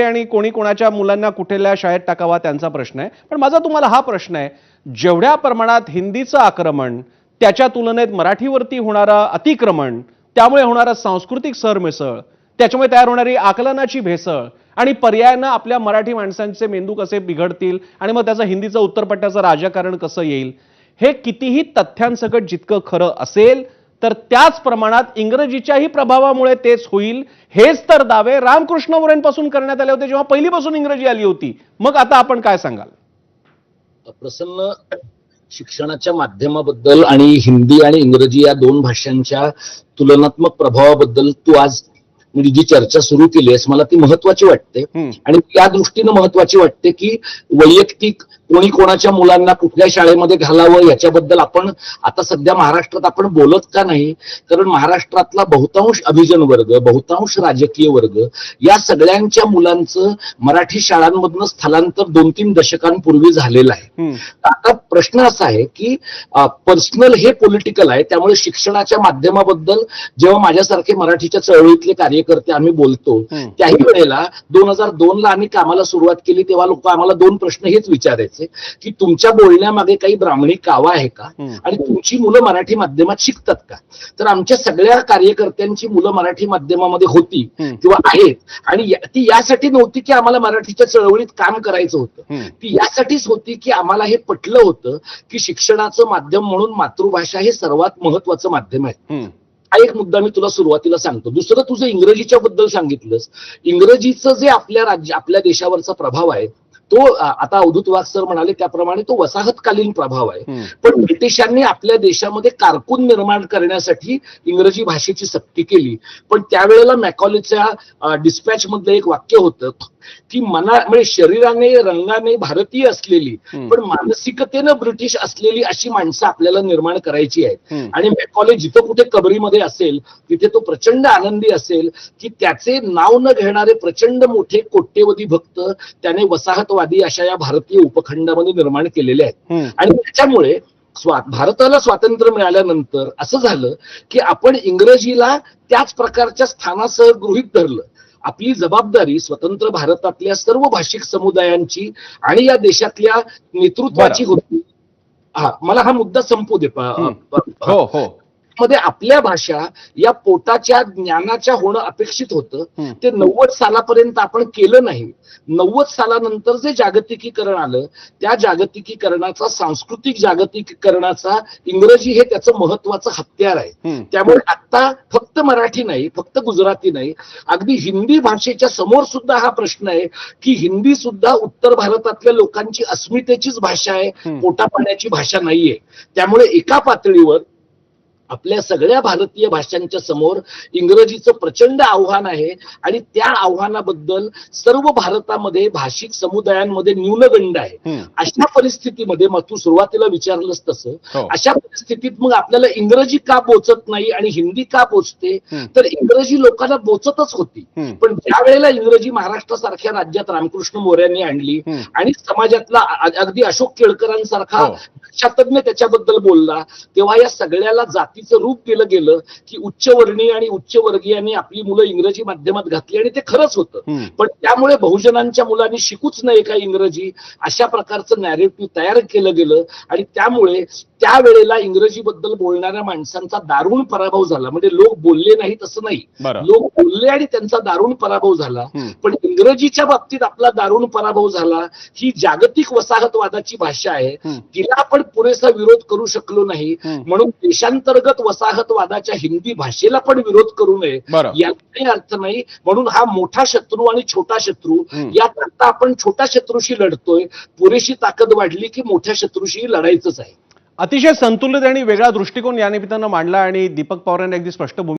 आणि कोणी कोणाच्या मुलांना कुठल्या शाळेत टाकावा त्यांचा प्रश्न आहे। पण माझा तुम्हाला हा प्रश्न आहे, जेवढ्या प्रमाणात हिंदीचं आक्रमण, त्याच्या तुलनेत मराठीवरती होणारा अतिक्रमण, त्यामुळे होणारा सांस्कृतिक सरमिसळ, त्याच्यामुळे तयार होणारी आकलनाची भेसळ आणि पर्यायानं आपल्या मराठी माणसांचे मेंदू कसे बिघडतील आणि मग त्याचं हिंदीचं उत्तरपट्ट्याचं राजकारण कसं येईल, हे कितीही तथ्यांसकट जितकं खरं असेल तर त्याच प्रमाणात इंग्रजीच्याही प्रभावामुळे तेच होईल, हेच तर दावे रामकृष्ण मोरेंपासून करण्यात आले होते जेव्हा पहिलीपासून इंग्रजी आली होती। मग आता आपण काय सांगाल? प्रसन्न, शिक्षणाच्या माध्यमाबद्दल आणि हिंदी आणि इंग्रजी या दोन भाषांच्या तुलनात्मक प्रभावाबद्दल तू आज म्हणजे जी चर्चा सुरू केली आहेस, मला ती महत्वाची वाटते आणि त्या दृष्टीने महत्वाची वाटते की वैयक्तिक कोणी कोणाच्या मुलांना कुठल्या शाळेमध्ये घालावं याच्याबद्दल आपण आता सध्या महाराष्ट्रात आपण बोलत का नाही, कारण महाराष्ट्रातला बहुतांश अभिजन वर्ग, बहुतांश राजकीय वर्ग या सगळ्यांच्या मुलांचं मराठी शाळांमधनं स्थलांतर 2-3 दशकांपूर्वी झालेलं आहे। आता प्रश्न असा आहे की पर्सनल हे पॉलिटिकल आहे, त्यामुळे शिक्षणाच्या माध्यमाबद्दल जेव्हा माझ्यासारखे मराठीच्या चळवळीतले कार्यकर्ते आम्ही बोलतो त्याही वेळेला 2002 ला आम्ही कामाला सुरुवात केली तेव्हा लोक आम्हाला 2 प्रश्न हेच विचारायचे की तुमच्या बोलण्यामागे काही ब्राह्मणी कावा आहे का आणि तुमची मुलं मराठी माध्यमात शिकतात का। तर आमच्या सगळ्या कार्यकर्त्यांची मुलं मराठी माध्यमामध्ये होती किंवा आहेत आणि ती यासाठी नव्हती की आम्हाला मराठीच्या चळवळीत काम करायचं होतं, ती यासाठीच होती की आम्हाला हे पटलं होतं की शिक्षणाचं माध्यम म्हणून मातृभाषा हे सर्वात महत्वाचं माध्यम आहे। हा एक मुद्दा मी तुला सुरुवातीला सांगतो। दुसरं, तुझं इंग्रजीच्या बद्दल सांगितलंस, इंग्रजीचं जे आपल्या देशावरचा प्रभाव आहे तो आता अवधूत वाघ सर म्हणाले त्याप्रमाणे तो वसाहतकालीन प्रभाव आहे, पण ब्रिटिशांनी आपल्या देशामध्ये कारकून निर्माण करण्यासाठी इंग्रजी भाषेची सक्ती केली। पण त्यावेळेला मॅकॉलेच्या डिस्पॅच मधलं एक वाक्य होतं की म्हणजे शरीराने रंगाने भारतीय असलेली पण मानसिकतेनं ब्रिटिश असलेली अशी माणसं आपल्याला निर्माण करायची आहेत आणि मॅकॉले जिथं कुठे कबरीमध्ये असेल तिथे तो प्रचंड आनंदी असेल की त्याचे नाव न घेणारे प्रचंड मोठे कोट्यवधी भक्त त्याने वसाहतवादी अशा या भारतीय उपखंडामध्ये निर्माण केलेले आहेत। आणि त्याच्यामुळे भारताला स्वातंत्र्य मिळाल्यानंतर असं झालं की आपण इंग्रजीला त्याच प्रकारच्या स्थानासह गृहीत धरलं। आपली जबाबदारी स्वतंत्र भारतातल्या सर्व भाषिक समुदायांची आणि या देशातल्या नेतृत्वाची होती। मला हा मुद्दा संपू दे। मध्ये आपल्या भाषा या पोटाच्या ज्ञानाच्या होणं अपेक्षित होतं, ते 90 सालापर्यंत आपण केलं नाही। 90 सालानंतर जे जागतिकीकरण आलं त्या जागतिकीकरणाचा, सांस्कृतिक जागतिकीकरणाचा इंग्रजी हे त्याचं महत्वाचं हत्यार आहे। त्यामुळे आता फक्त मराठी नाही, फक्त गुजराती नाही, अगदी हिंदी भाषेच्या समोर सुद्धा हा प्रश्न आहे की हिंदी सुद्धा उत्तर भारतातल्या लोकांची अस्मितेचीच भाषा आहे, पोटापाण्याची भाषा नाहीये। त्यामुळे एका पातळीवर आपल्या सगळ्या भारतीय भाषांच्या समोर इंग्रजीचं प्रचंड आव्हान आहे आणि त्या आव्हानाबद्दल सर्व भारतामध्ये भाषिक समुदायांमध्ये न्यूनगंड आहे। अशा परिस्थितीमध्ये मग तू सुरुवातीला विचारलंस तसं, अशा परिस्थितीत मग आपल्याला इंग्रजी का बोचत नाही आणि हिंदी का बोचते, तर इंग्रजी लोकांना बोचतच होती, पण ज्या वेळेला इंग्रजी महाराष्ट्रासारख्या राज्यात रामकृष्ण मोऱ्यांनी आणली आणि समाजातला अगदी अशोक केळकरांसारखा भाषातज्ञ त्याच्याबद्दल बोलला, तेव्हा या सगळ्याला जातीचं रूप दिलं गेलं की उच्चवर्णीय आणि उच्चवर्गीयांनी आपली मुलं इंग्रजी माध्यमात घातली आणि ते खरंच होतं। पण त्यामुळे बहुजनांच्या मुलांनी शिकूच नये का इंग्रजी, अशा प्रकारचं नॅरेटिव्ह तयार केलं गेलं आणि त्यामुळे त्यावेळेला इंग्रजी बद्दल बोलणाऱ्या माणसांचा दारुण पराभव झाला। म्हणजे लोक बोलले नाही तसं नाही, लोक बोलले आणि त्यांचा दारुण पराभव झाला। पण इंग्रजीच्या बाबतीत आपला दारुण पराभव झाला। ही जागतिक वसाहतवादाची भाषा आहे, तिला आपण पुरेसा विरोध करू शकलो नाही, म्हणून देशांतर्गत वसाहतवादाच्या हिंदी भाषेला पण विरोध करू नये याला काही अर्थ नाही। म्हणून हा मोठा शत्रू आणि छोटा शत्रू याकरता आपण छोट्या शत्रूशी लढतोय, पुरेशी ताकद वाढली की मोठ्या शत्रूशी लढायचंच आहे। अतिशय संतुलित आणि वेगळा दृष्टिकोन या निमित्तानं मांडला आणि दीपक पवारांनी अगदी स्पष्ट